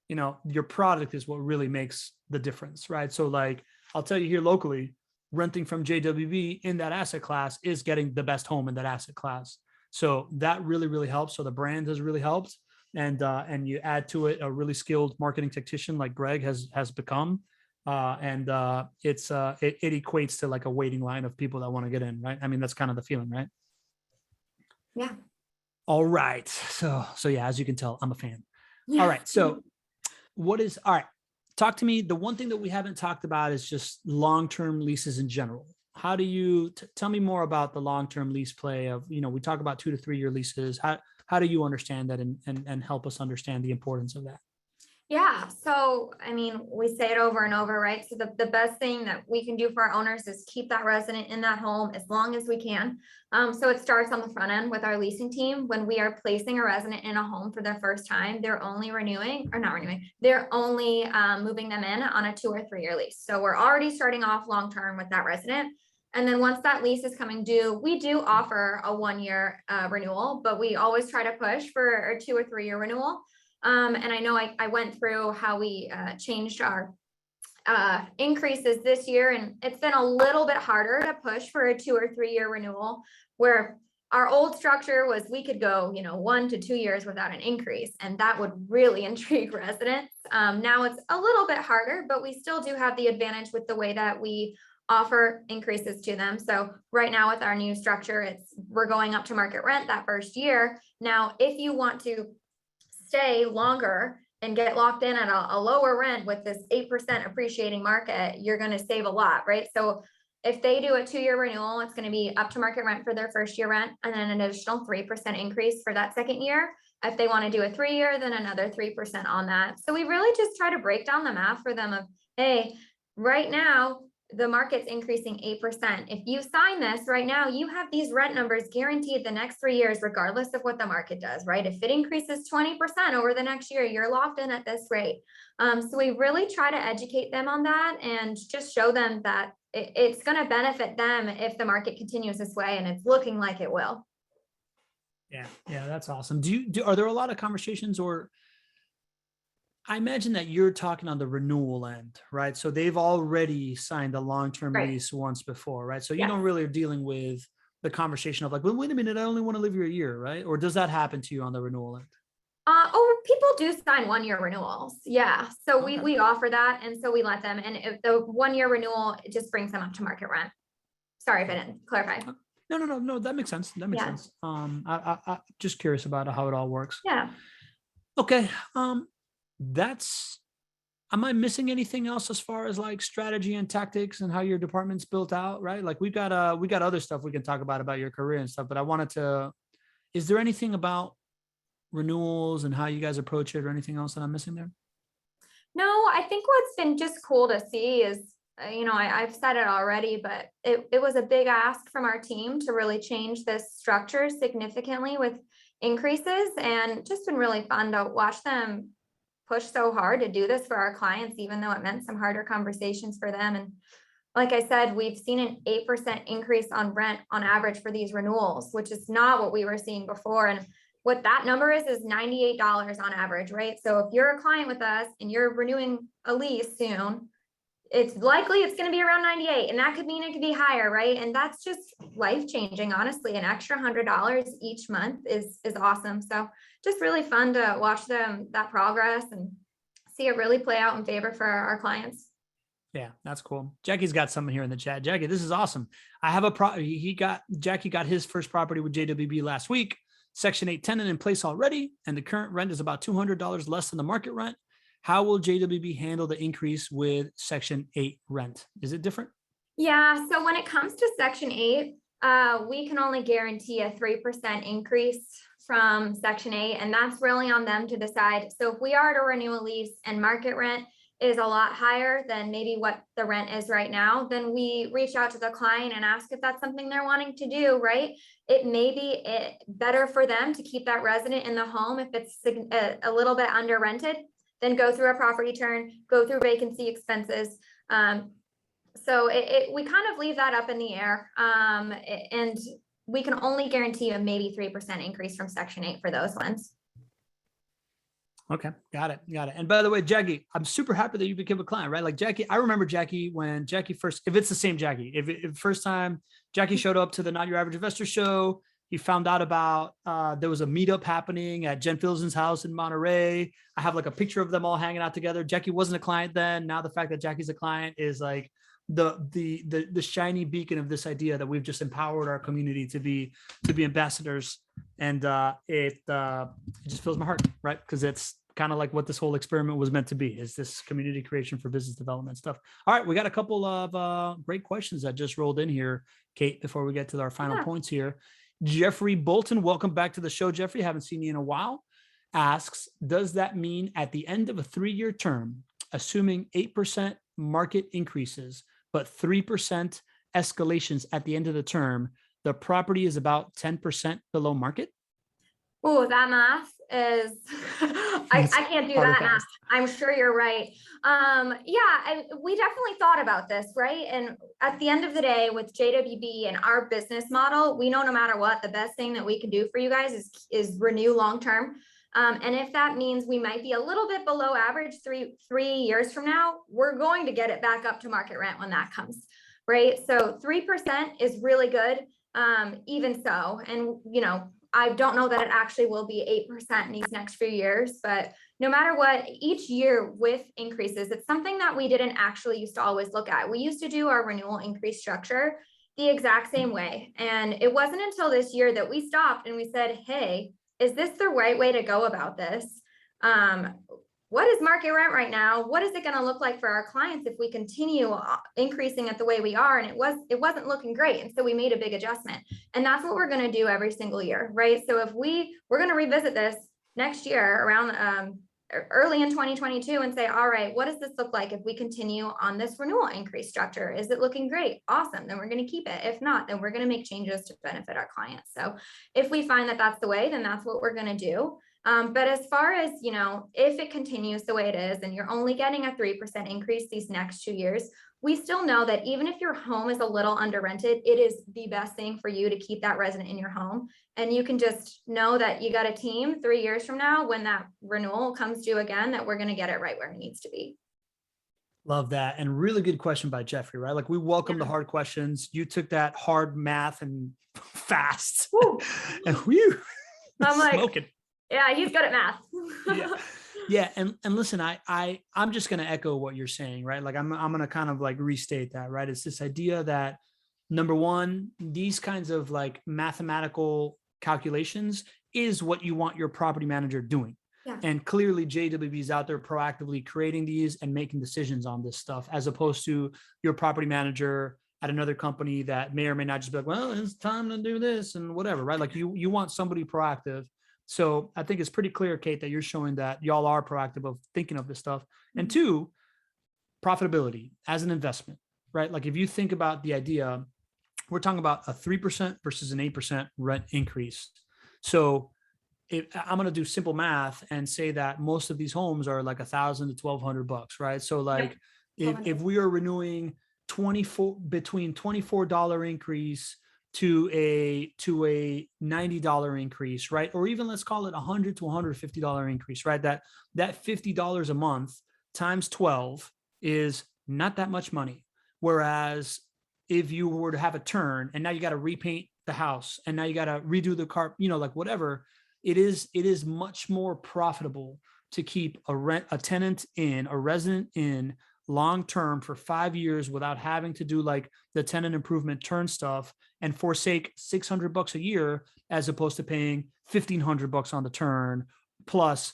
Your product is what really makes the difference, right? So like, I'll tell you here locally, renting from JWB in that asset class is getting the best home in that asset class. So that really, really helps. So the brand has really helped. And you add to it a really skilled marketing technician like Greg has become. It equates to like a waiting line of people that want to get in, right? I mean, that's kind of the feeling, right? Yeah. All right. So yeah, as you can tell, I'm a fan. Yeah. All right. So all right. Talk to me. The one thing that we haven't talked about is just long-term leases in general. How do you tell me more about the long-term lease play of, we talk about 2 to 3 year leases. How do you understand that and help us understand the importance of that? Yeah. So, I mean, we say it over and over, right? So the best thing that we can do for our owners is keep that resident in that home as long as we can. So it starts on the front end with our leasing team. When we are placing a resident in a home for their first time, they're only they're only moving them in on a 2 or 3 year lease. So we're already starting off long-term with that resident. And then once that lease is coming due, we do offer a 1 year renewal, but we always try to push for a 2 or 3 year renewal. And I know I went through how we changed our increases this year, and it's been a little bit harder to push for a 2 or 3 year renewal, where our old structure was we could go, 1 to 2 years without an increase, and that would really intrigue residents. Now it's a little bit harder, but we still do have the advantage with the way that we offer increases to them. So right now with our new structure, we're going up to market rent that first year. Now, if you want to stay longer and get locked in at a lower rent with this 8% appreciating market, you're going to save a lot, right? So if they do a 2-year renewal, it's going to be up to market rent for their first year rent, and then an additional 3% increase for that second year. If they want to do a 3-year, then another 3% on that. So we really just try to break down the math for them of, hey, right now, the market's increasing 8%. If you sign this right now, you have these rent numbers guaranteed the next 3 years, regardless of what the market does, right? If it increases 20% over the next year, you're locked in at this rate. So we really try to educate them on that and just show them that it's going to benefit them if the market continues this way, and it's looking like it will. Yeah, that's awesome. Are there a lot of conversations, or I imagine that you're talking on the renewal end, right? So they've already signed a long-term Right. lease once before, right? So you Yes. don't really are dealing with the conversation of like, well, wait a minute, I only want to live here a year, right? Or does that happen to you on the renewal end? People do sign 1-year renewals. Yeah. So Okay. we offer that. And so we let them, and if the 1-year renewal, it just brings them up to market rent. Sorry if I didn't clarify. No, that makes sense. That makes Yeah. sense. I just curious about how it all works. Yeah. Okay. Am I missing anything else as far as like strategy and tactics and how your department's built out, right? Like we got other stuff we can talk about your career and stuff, but is there anything about renewals and how you guys approach it or anything else that I'm missing there? No, I think what's been just cool to see is, I've said it already, but it was a big ask from our team to really change this structure significantly with increases, and just been really fun to watch them push so hard to do this for our clients, even though it meant some harder conversations for them. And like I said, we've seen an 8% increase on rent on average for these renewals, which is not what we were seeing before. And what that number is $98 on average, right? So if you're a client with us and you're renewing a lease soon, it's likely it's going to be around 98, and that could mean it could be higher, right? And that's just life changing. Honestly, an extra $100 each month is awesome. So just really fun to watch that progress and see it really play out in favor for our clients. Yeah, that's cool. Jackie's got someone here in the chat. Jackie, this is awesome. I have Jackie got his first property with JWB last week. Section 8 tenant in place already, and the current rent is about $200 less than the market rent. How will JWB handle the increase with Section 8 rent? Is it different? Yeah, so when it comes to Section 8, we can only guarantee a 3% increase from Section 8, and that's really on them to decide. So if we are to renew a lease and market rent is a lot higher than maybe what the rent is right now, then we reach out to the client and ask if that's something they're wanting to do, right? It may be better for them to keep that resident in the home if it's a little bit under rented, then go through a property turn, go through vacancy expenses. So we kind of leave that up in the air. And we can only guarantee a maybe 3% increase from Section 8 for those ones. Okay, got it. And by the way, Jackie, I'm super happy that you became a client, right? Like Jackie, I remember Jackie when Jackie first, if it's the same Jackie, if first time Jackie showed up to the Not Your Average Investor show, he found out about, there was a meetup happening at Jen Filzen's house in Monterey. I have like a picture of them all hanging out together. Jackie wasn't a client then. Now the fact that Jackie's a client is like the shiny beacon of this idea that we've just empowered our community to be ambassadors. And it just fills my heart, right? Because it's kind of like what this whole experiment was meant to be, is this community creation for business development stuff. All right, we got a couple of great questions that just rolled in here, Kate, before we get to our final points here. Jeffrey Bolton, welcome back to the show, Jeffrey. Haven't seen you in a while. Asks, does that mean at the end of a 3-year term, assuming 8% market increases, but 3% escalations at the end of the term, the property is about 10% below market? Oh, that math is, I can't do that math. I'm sure you're right. We definitely thought about this, right? And at the end of the day, with JWB and our business model, we know no matter what, the best thing that we can do for you guys is renew long-term. And if that means we might be a little bit below average 3 years from now, we're going to get it back up to market rent when that comes, right? So 3% is really good, even so. And, I don't know that it actually will be 8% in these next few years, but no matter what, each year with increases, it's something that we didn't actually used to always look at. We used to do our renewal increase structure the exact same way. And it wasn't until this year that we stopped and we said, hey, is this the right way to go about this? what is market rent right now? What is it going to look like for our clients if we continue increasing it the way we are? And it wasn't looking great. And so we made a big adjustment. And that's what we're going to do every single year, right? So if we're going to revisit this next year around early in 2022 and say, all right, what does this look like if we continue on this renewal increase structure? Is it looking great? Awesome. Then we're going to keep it. If not, then we're going to make changes to benefit our clients. So if we find that that's the way, then that's what we're going to do. But as far as, if it continues the way it is, and you're only getting a 3% increase these next 2 years, we still know that even if your home is a little under rented, it is the best thing for you to keep that resident in your home. And you can just know that you got a team 3 years from now, when that renewal comes due again, that we're going to get it right where it needs to be. Love that. And really good question by Jeffrey, right? Like, we welcome the hard questions. You took that hard math and fast. And I'm like, smoking. Yeah, he's good at math. Yeah. And listen, I'm just going to echo what you're saying, right? Like, I'm going to kind of like restate that, right? It's this idea that, number one, these kinds of like mathematical calculations is what you want your property manager doing. Yeah. And clearly JWB is out there proactively creating these and making decisions on this stuff, as opposed to your property manager at another company that may or may not just be like, well, it's time to do this and whatever, right? Like, you want somebody proactive. So I think it's pretty clear, Kate, that you're showing that y'all are proactive of thinking of this stuff. And two, profitability as an investment, right? Like, if you think about the idea, we're talking about a 3% versus an 8% rent increase. So I'm going to do simple math and say that most of these homes are like $1,000 to $1,200, right? So like, if we are renewing between $24 increase to a $90 increase, right? Or even let's call it $100 to $150 increase, right? That $50 a month times 12 is not that much money. Whereas if you were to have a turn and now you got to repaint the house and now you got to redo the car, like whatever, it is much more profitable to keep a resident in long-term for 5 years without having to do like the tenant improvement turn stuff and forsake $600 a year, as opposed to paying $1,500 on the turn plus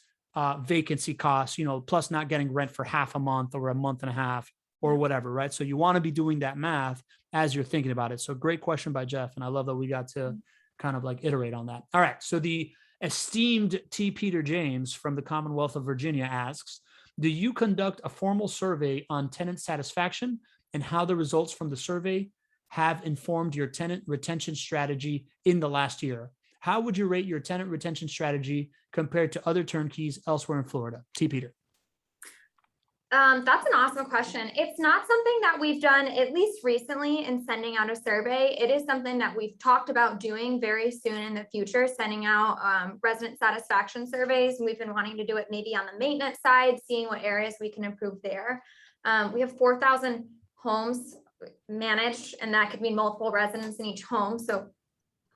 vacancy costs, plus not getting rent for half a month or a month and a half or whatever, right? So you want to be doing that math as you're thinking about it. So great question by Jeff. And I love that we got to kind of like iterate on that. All right. So the esteemed T. Peter James from the Commonwealth of Virginia asks, do you conduct a formal survey on tenant satisfaction and how the results from the survey have informed your tenant retention strategy in the last year? How would you rate your tenant retention strategy compared to other turnkeys elsewhere in Florida? T. Peter. That's an awesome question. It's not something that we've done, at least recently, in sending out a survey. It is something that we've talked about doing very soon in the future, sending out resident satisfaction surveys. We've been wanting to do it maybe on the maintenance side, seeing what areas we can improve there. We have 4,000 homes managed, and that could mean multiple residents in each home. So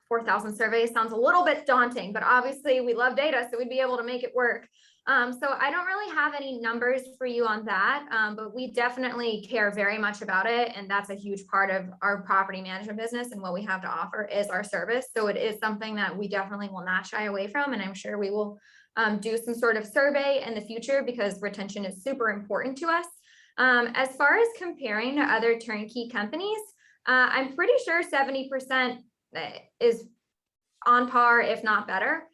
4,000 surveys sounds a little bit daunting, but obviously we love data, so we'd be able to make it work. So I don't really have any numbers for you on that, but we definitely care very much about it. And that's a huge part of our property management business, and what we have to offer is our service. So it is something that we definitely will not shy away from. And I'm sure we will do some sort of survey in the future, because retention is super important to us. As far as comparing to other turnkey companies, I'm pretty sure 70% is on par, if not better.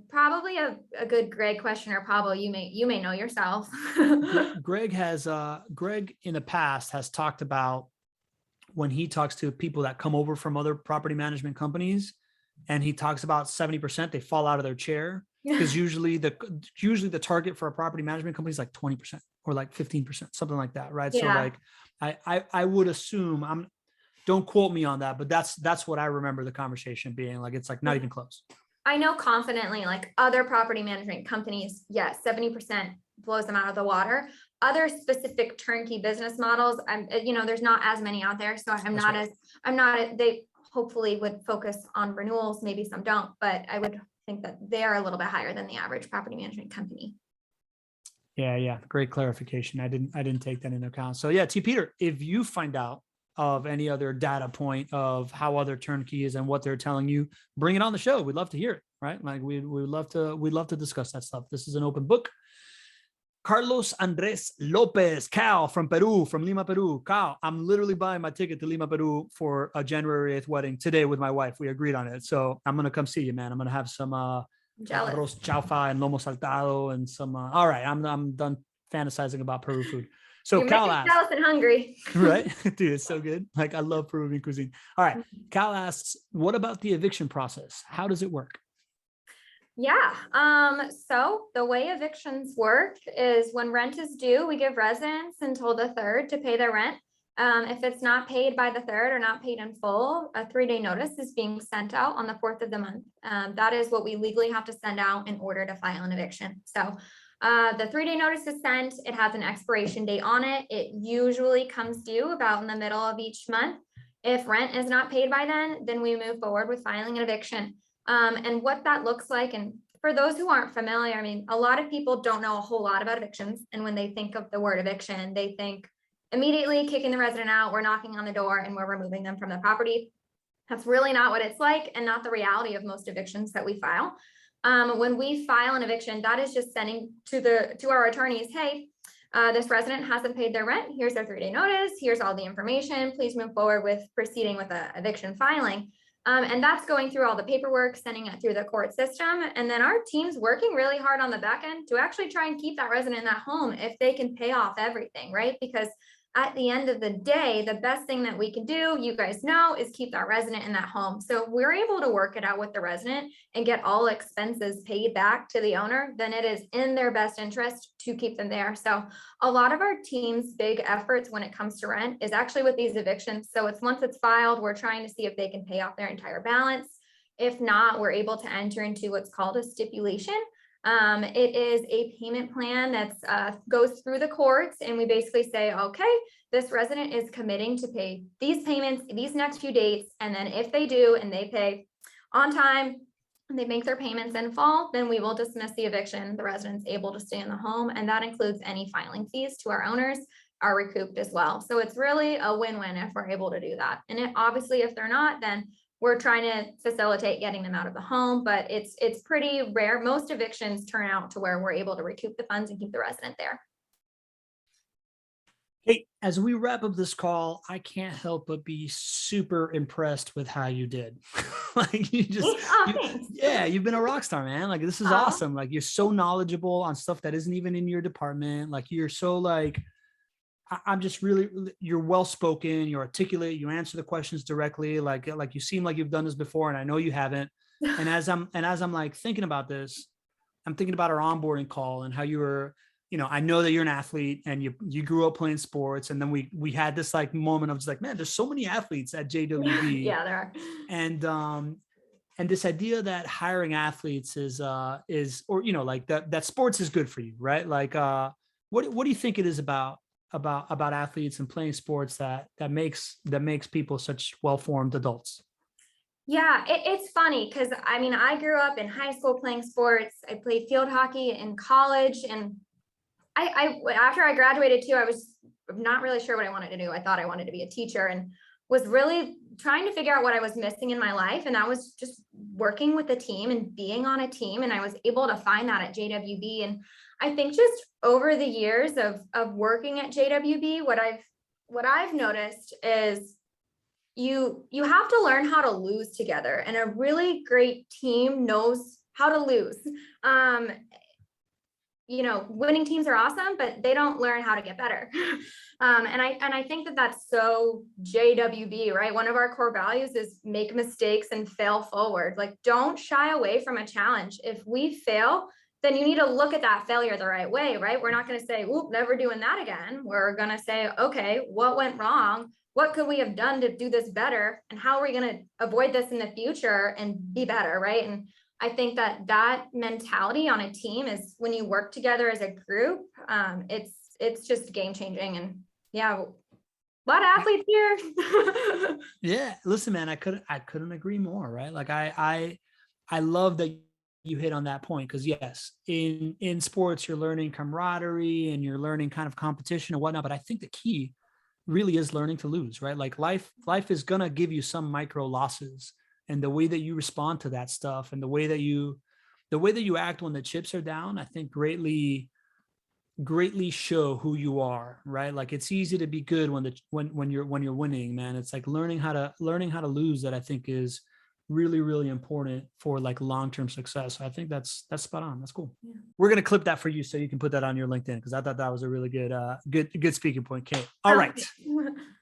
Probably a good Greg question, or Pablo, you may know yourself. Greg in the past has talked about, when he talks to people that come over from other property management companies, and he talks about 70%, they fall out of their chair, because usually the target for a property management company is like 20% or like 15%, something like that, right? Yeah. So like I would assume, don't quote me on that, but that's what I remember the conversation being like. It's like not even close. I know confidently, like other property management companies, yes, 70% blows them out of the water. Other specific turnkey business models, there's not as many out there. So they hopefully would focus on renewals. Maybe some don't, but I would think that they are a little bit higher than the average property management company. Yeah. Great clarification. I didn't take that into account. So yeah, T. Peter, if you find out of any other data point of how other turnkey is and what they're telling you, bring it on the show. We'd love to hear it, right? Like we'd love to discuss that stuff. This is an open book. Carlos Andres Lopez, Cal from Peru, from Lima, Peru. Cal, I'm literally buying my ticket to Lima, Peru for a January 8th wedding today with my wife. We agreed on it. So I'm going to come see you, man. I'm going to have some Jealous. arroz chaufa and lomo saltado and some. All right, I'm done fantasizing about Peru food. So You're Cal making me asks, jealous and hungry. right? Dude, it's so good. Like I love Peruvian cuisine. All right. Cal asks, what about the eviction process? How does it work? Yeah. So the way evictions work is when rent is due, we give residents until the 3rd to pay their rent. If it's not paid by the 3rd or not paid in full, a 3-day notice is being sent out on the 4th of the month. That is what we legally have to send out in order to file an eviction. So the 3-day notice is sent. It has an expiration date on it. It usually comes due about in the middle of each month. If rent is not paid by then we move forward with filing an eviction. And what that looks like, and for those who aren't familiar, I mean, a lot of people don't know a whole lot about evictions. And when they think of the word eviction, they think immediately kicking the resident out, we're knocking on the door and we're removing them from the property. That's really not what it's like and not the reality of most evictions that we file. When we file an eviction, that is just sending to our attorneys, hey, this resident hasn't paid their rent. Here's their 3-day notice. Here's all the information. Please move forward with proceeding with the eviction filing. And that's going through all the paperwork, sending it through the court system. And then our team's working really hard on the back end to actually try and keep that resident in that home if they can pay off everything, right? Because at the end of the day, the best thing that we can do, you guys know, is keep that resident in that home. So we're able to work it out with the resident and get all expenses paid back to the owner, then it is in their best interest to keep them there. So a lot of our team's big efforts when it comes to rent is actually with these evictions. So it's once it's filed, we're trying to see if they can pay off their entire balance. If not, we're able to enter into what's called a stipulation. It is a payment plan that goes through the courts, and we basically say, okay, this resident is committing to pay these payments these next few dates. And then if they do, and they pay on time, and they make their payments in full, then we will dismiss the eviction. The resident's able to stay in the home, and that includes any filing fees to our owners are recouped as well. So it's really a win-win if we're able to do that. And obviously, if they're not, then we're trying to facilitate getting them out of the home, but it's pretty rare. Most evictions turn out to where we're able to recoup the funds and keep the resident there. Hey, as we wrap up this call, I can't help but be super impressed with how you did. Like you've been a rock star, man. Like this is awesome. Like you're so knowledgeable on stuff that isn't even in your department. Like you're so like, I'm just really, you're well-spoken, you're articulate, you answer the questions directly. Like you seem like you've done this before, and I know you haven't. And as I'm like thinking about this, I'm thinking about our onboarding call and how you were, I know that you're an athlete and you grew up playing sports. And then we had this like moment of just like, man, there's so many athletes at JWB. Yeah, there are. And this idea that hiring athletes is like that sports is good for you, right? Like, what do you think it is about athletes and playing sports that makes people such well-formed adults? Yeah, it's funny because I mean, I grew up in high school playing sports. I played field hockey in college, and I after I graduated too, I was not really sure what I wanted to do. I thought I wanted to be a teacher and was really trying to figure out what I was missing in my life. And that was just working with a team and being on a team. And I was able to find that at JWB. And I think just over the years of working at JWB, what I've noticed is you have to learn how to lose together, and a really great team knows how to lose. Winning teams are awesome, but they don't learn how to get better. And I think that that's so JWB, right? One of our core values is make mistakes and fail forward. Like, don't shy away from a challenge. If we fail, then you need to look at that failure the right way, right? We're not going to say, oop, never doing that again. We're going to say, okay, what went wrong? What could we have done to do this better? And how are we going to avoid this in the future and be better, right? And I think that mentality on a team is when you work together as a group, it's just game changing. And yeah, a lot of athletes here. Yeah, listen, man, I couldn't agree more, right? Like I love that you hit on that point, because yes, in sports you're learning camaraderie and you're learning kind of competition and whatnot, but I think the key really is learning to lose, right? Like life is gonna give you some micro losses. And the way that you respond to that stuff and the way that you act when the chips are down, I think greatly greatly show who you are, right? Like it's easy to be good when you're winning, man. It's like learning how to lose that I think is really, really important for like long-term success. So I think that's spot on. That's cool. Yeah. We're going to clip that for you so you can put that on your LinkedIn, because I thought that was a really good speaking point, Kate. All right.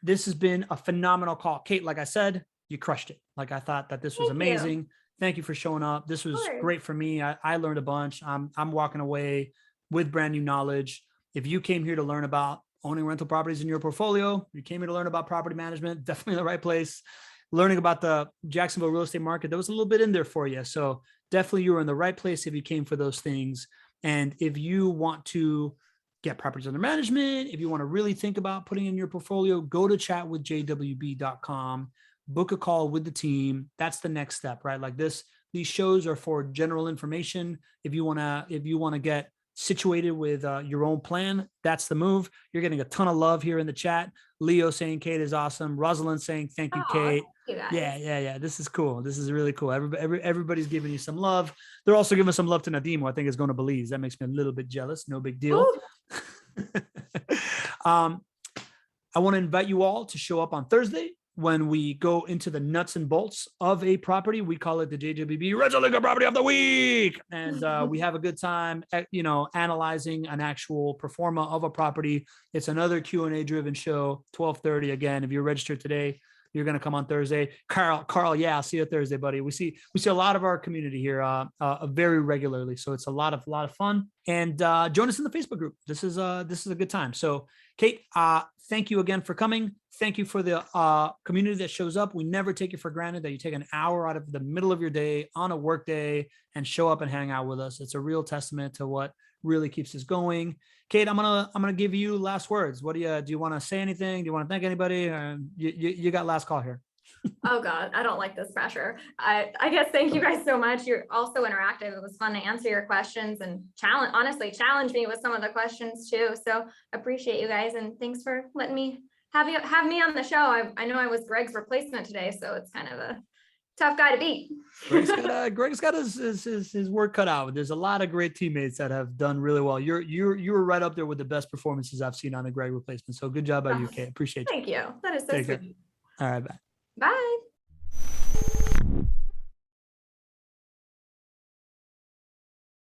This has been a phenomenal call. Kate, like I said, you crushed it. Like I thought that this was amazing. Thank you for showing up. This was great for me. I learned a bunch. I'm walking away with brand new knowledge. If you came here to learn about owning rental properties in your portfolio, you came here to learn about property management, definitely the right place. Learning about the Jacksonville real estate market, there was a little bit in there for you. So definitely you were in the right place if you came for those things. And if you want to get properties under management, if you want to really think about putting in your portfolio, go to chatwithjwb.com, book a call with the team. That's the next step, right? Like these shows are for general information. If you want to get situated with your own plan, that's the move. You're getting a ton of love here in the chat. Leo saying Kate is awesome. Rosalind saying thank you, Kate. Thank you, Yeah. This is cool. This is really cool. Everybody's giving you some love. They're also giving some love to Nadim, who I think is going to Belize. That makes me a little bit jealous. No big deal. I want to invite you all to show up on Thursday when we go into the nuts and bolts of a property. We call it the JWB Rental Income Property of the Week. And we have a good time, analyzing an actual pro forma of a property. It's another Q&A driven show, 12:30. Again, if you're registered today, you're going to come on Thursday. Carl, yeah, I'll see you Thursday, buddy. We see a lot of our community here very regularly. So it's a lot of fun. And join us in the Facebook group. This is a good time. So Kate, thank you again for coming. Thank you for the community that shows up. We never take it for granted that you take an hour out of the middle of your day on a work day and show up and hang out with us. It's a real testament to what really keeps us going. Kate, I'm gonna give you last words. What do you want to say anything? Do you want to thank anybody? You got last call here. Oh God, I don't like this pressure. I guess thank you guys so much. You're also interactive. It was fun to answer your questions and challenge me with some of the questions too. So appreciate you guys, and thanks for letting me have me on the show. I know I was Greg's replacement today, so it's kind of a tough guy to beat. Greg's got his work cut out. There's a lot of great teammates that have done really well. You were right up there with the best performances I've seen on a Greg replacement. So good job by you, Kate. Appreciate you. Thank you. That is so sweet. All right, bye. Bye.